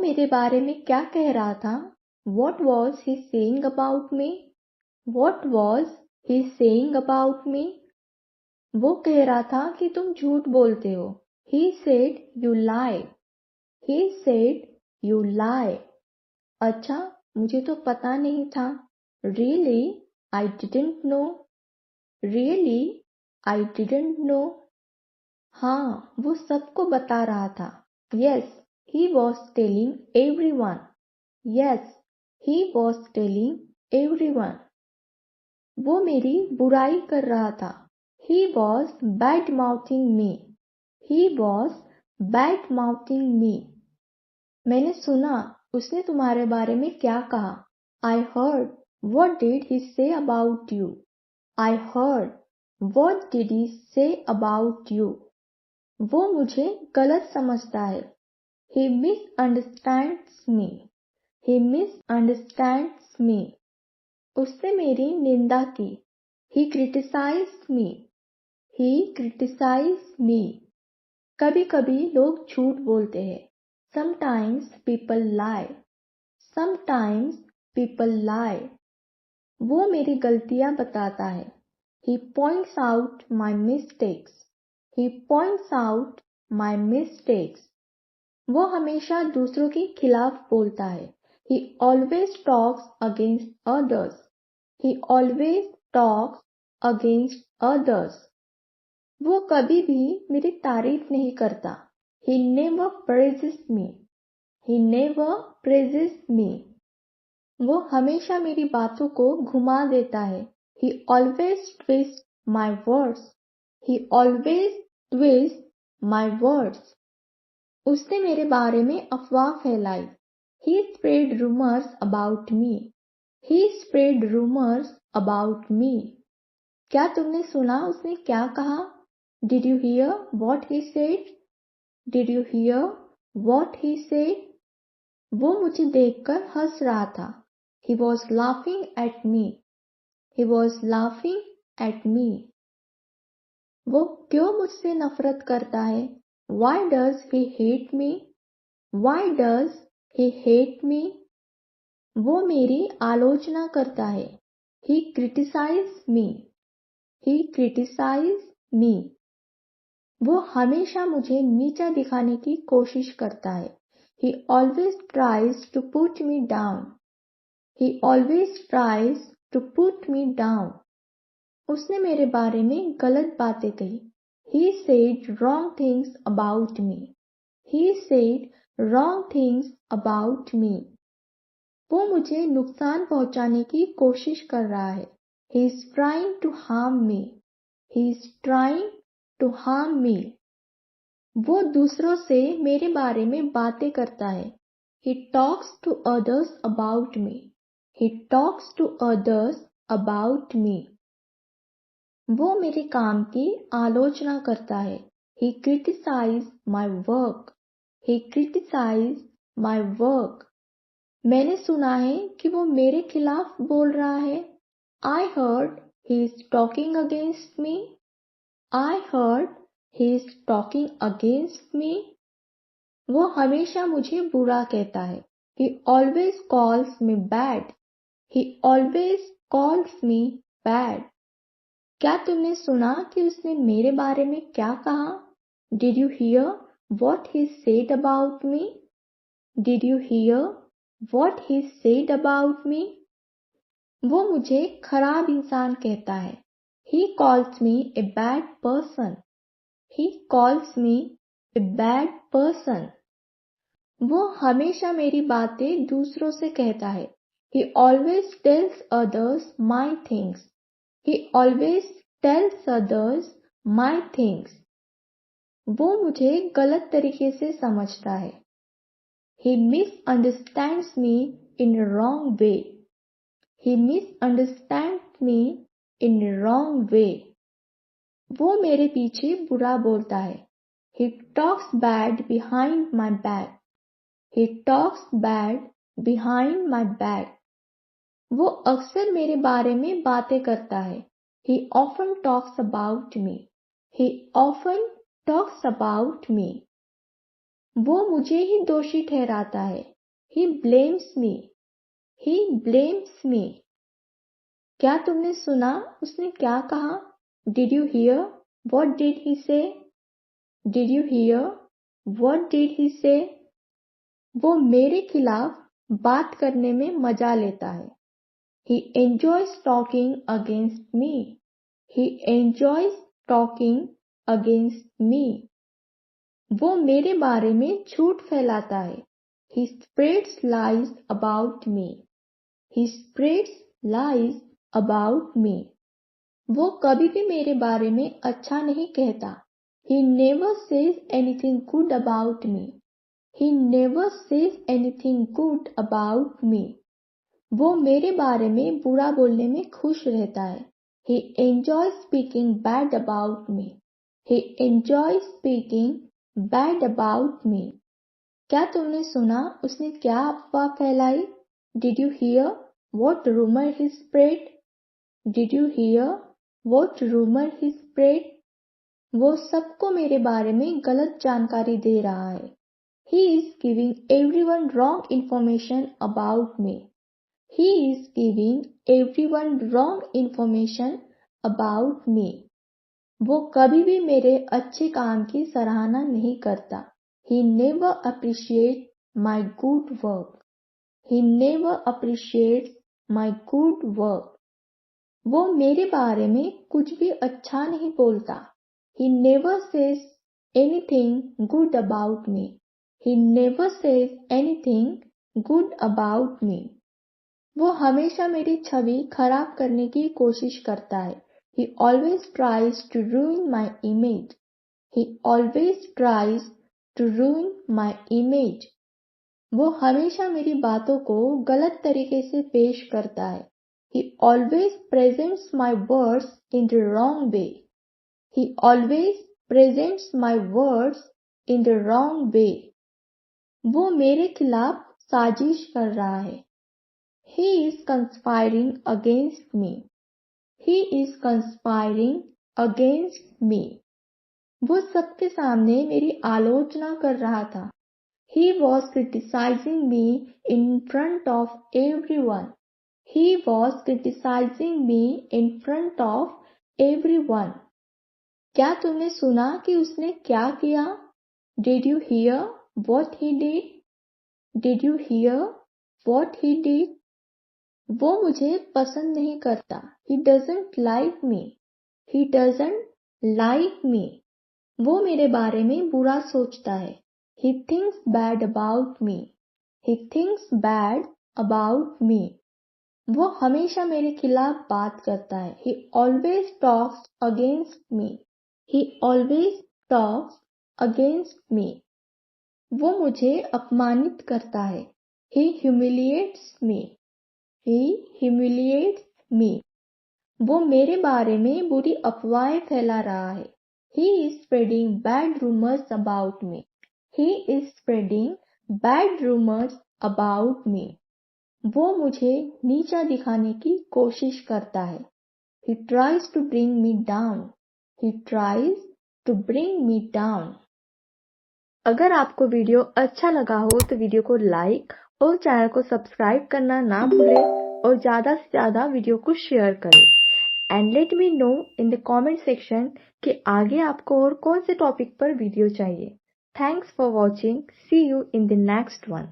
मेरे बारे में क्या कह रहा था? What was he saying about me? What was he saying about me? वो कह रहा था कि तुम झूठ बोलते हो. He said you lie. He said you lie. अच्छा, मुझे तो पता नहीं था. Really, I didn't know. Really, I didn't know. हाँ, वो सबको बता रहा था. Yes, he was telling everyone. Yes, he was telling everyone. वो मेरी बुराई कर रहा था. He was bad-mouthing me. He was bad-mouthing me. मैंने सुना उसने तुम्हारे बारे में क्या कहा. I heard. What did he say about you? I heard. What did he say about you? वो मुझे गलत समझता है. He misunderstands me. He misunderstands me. उसने मेरी निंदा की. He criticized me. He criticized me. कभी-कभी लोग झूठ बोलते हैं. Sometimes people lie. Sometimes people lie. वो मेरी गलतियां बताता है. He points out my mistakes. He points out my mistakes. वो हमेशा दूसरों के खिलाफ बोलता है. He always talks against others. He always talks against others. वो कभी भी मेरी तारीफ नहीं करता. He never praises me. He never praises me. वो हमेशा मेरी बातों को घुमा देता है. He always twists my words. He always twists my words. उसने मेरे बारे में अफवाह फैलाई. He spread rumors about me. He spread rumors about me. क्या तुमने सुना उसने क्या कहा? Did you hear what he said? Did you hear what he said? वो मुझे देखकर हंस रहा था. He was laughing at me. He was laughing at me. वो क्यों मुझसे नफरत करता है? Why does he hate me? Why does he hate me? वो मेरी आलोचना करता है. He criticizes me. He criticizes me. वो हमेशा मुझे नीचा दिखाने की कोशिश करता है. He always tries to put me down. He always tries to put me down. उसने मेरे बारे में गलत बातें कही. He said wrong things about me. He said wrong things about me. वो मुझे नुकसान पहुंचाने की कोशिश कर रहा है. He is trying to harm me. He is trying to harm me. वो दूसरों से मेरे बारे में बातें करता है. He talks to others about me. He talks to others about me. वो मेरे काम की आलोचना करता है. He criticizes my work. He criticizes my work. मैंने सुना है कि वो मेरे खिलाफ बोल रहा है. I heard he is talking against me. I heard he is talking against me. वो हमेशा मुझे बुरा कहता है. He always calls me bad. He always calls me bad. क्या तुमने सुना कि उसने मेरे बारे में क्या कहा? Did you hear what he said about me? Did you hear what he said about me? वो मुझे खराब इंसान कहता है. He calls me a bad person. He calls me a bad person. वो हमेशा मेरी बातें दूसरों से कहता है. He always tells others my things. He always tells others my things. वो मुझे गलत तरीके से समझता है. He misunderstands me in a wrong way. He misunderstands me in a wrong way. वो मेरे पीछे बुरा बोलता है. He talks bad behind my back. He talks bad behind my back. वो अक्सर मेरे बारे में बातें करता है. He often talks about me. He often talks about me. वो मुझे ही दोषी ठहराता है. He blames me. He blames me. क्या तुमने सुना उसने क्या कहा? Did you hear? What did he say? Did you hear? What did he say? वो मेरे खिलाफ बात करने में मजा लेता है. He enjoys talking against me. He enjoys talking against me. वो मेरे बारे में झूठ फैलाता है. He spreads lies about me. He spreads lies about me. वो कभी भी मेरे बारे में अच्छा नहीं कहता. He never says anything good about me. He never says anything good about me. वो मेरे बारे में बुरा बोलने में खुश रहता है. He enjoys speaking bad about me. He enjoys speaking bad about me. क्या तुमने सुना उसने क्या अफवाह फैलाई? Did you hear what rumor he spread? Did you hear what rumor he spread? वो सबको मेरे बारे में गलत जानकारी दे रहा है. He is giving everyone wrong information about me. He is giving everyone wrong information about me. वो कभी भी मेरे अच्छे काम की सराहना नहीं करता. He never appreciates my good work. He never appreciates my good work. वो मेरे बारे में कुछ भी अच्छा नहीं बोलता. He never says anything good about me. He never says anything good about me. वो हमेशा मेरी छवि खराब करने की कोशिश करता है. He always tries to ruin my image. He always tries to ruin my image. वो हमेशा मेरी बातों को गलत तरीके से पेश करता है. He always presents my words in the wrong way. He always presents my words in the wrong way. वो मेरे खिलाफ साजिश कर रहा है. He is conspiring against me. He is conspiring against me. वो सबके सामने मेरी आलोचना कर रहा था. He was criticizing me in front of everyone. He was criticizing me in front of everyone. क्या तुमने सुना कि उसने क्या किया? Did you hear what he did? Did you hear what he did? वो मुझे पसंद नहीं करता. He doesn't like me. He doesn't like me. वो मेरे बारे में बुरा सोचता है. He thinks bad about me. He thinks bad about me. वो हमेशा मेरे खिलाफ बात करता है. He always talks against me. He always talks against me. वो मुझे अपमानित करता है. He humiliates me. He humiliates me. वो मेरे बारे में बुरी अफवाहें फैला रहा है. He is spreading bad rumors about me. He is spreading bad rumors about me. वो मुझे नीचा दिखाने की कोशिश करता है. He tries to bring me down. He tries to bring me down. अगर आपको वीडियो अच्छा लगा हो तो वीडियो को लाइक और चैनल को सब्सक्राइब करना ना भूलें और ज़्यादा से ज़्यादा वीडियो को शेयर करें. And let me know in the comment section कि आगे आपको और कौन से टॉपिक पर वीडियो चाहिए. Thanks for watching. See you in the next one.